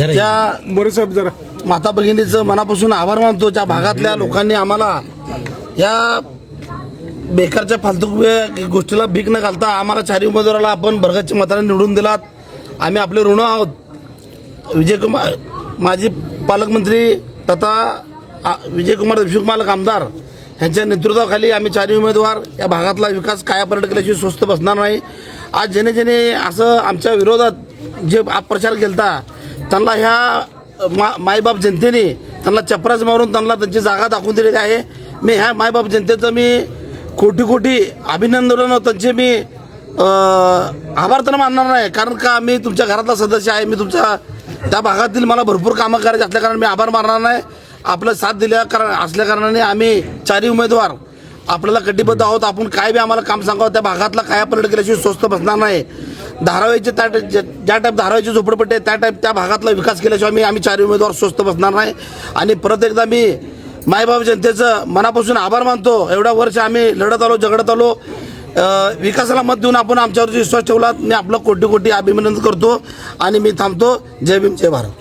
त्या साहेब जरा माता भगिनीचं मनापासून आभार मानतो. त्या भागातल्या लोकांनी आम्हाला या बेकारच्या फालतू गोष्टीला भीक न घालता आम्हाला चारही उमेदवाराला आपण भरगतच्या मताने निवडून दिलात. आम्ही आपले ऋण आहोत. विजयकुमार माजी पालकमंत्री तथा विजयकुमार देशमुख मालक आमदार यांच्या नेतृत्वाखाली आम्ही चारही उमेदवार या भागातला विकास कायापालट केल्याशिवाय स्वस्थ बसणार नाही. आज ज्याने असं आमच्या विरोधात जे अपप्रचार केलता त्यांना ह्या मायबाप जनतेने त्यांना चपराच मारून त्यांना त्यांची जागा दाखवून दिलेली आहे. मी ह्या मायबाप जनतेचं मी कोटी अभिनंदन त्यांचे मी आभार तर मानणार नाही. कारण का मी तुमच्या घरातला सदस्य आहे. मी तुमच्या त्या भागातील मला भरपूर कामं करायची असल्या कारण मी आभार मानणार नाही. आपलं साथ असल्या कारणाने आम्ही चारही उमेदवार आपल्याला कटिबद्ध आहोत. आपण काय बी आम्हाला काम सांगावं त्या भागातला कायापालट केल्याशिवाय स्वस्त बसणार नाही. धारावीचे ज्या टाईप धारावीची झोपडपट्टी आहे त्या टाईप त्या भागातला विकास केल्याशिवाय आम्ही चारही उमेदवार स्वस्त बसणार नाही. आणि परत एकदा मी मायबाप जनतेचं मनापासून आभार मानतो. एवढ्या वर्ष आम्ही लढत आलो झगडत आलो. विकासाला मत देऊन आपण आमच्यावरती विश्वास ठेवला. मी आपलं कोटी अभिनंदन करतो आणि मी थांबतो. जय भीम जय भारत.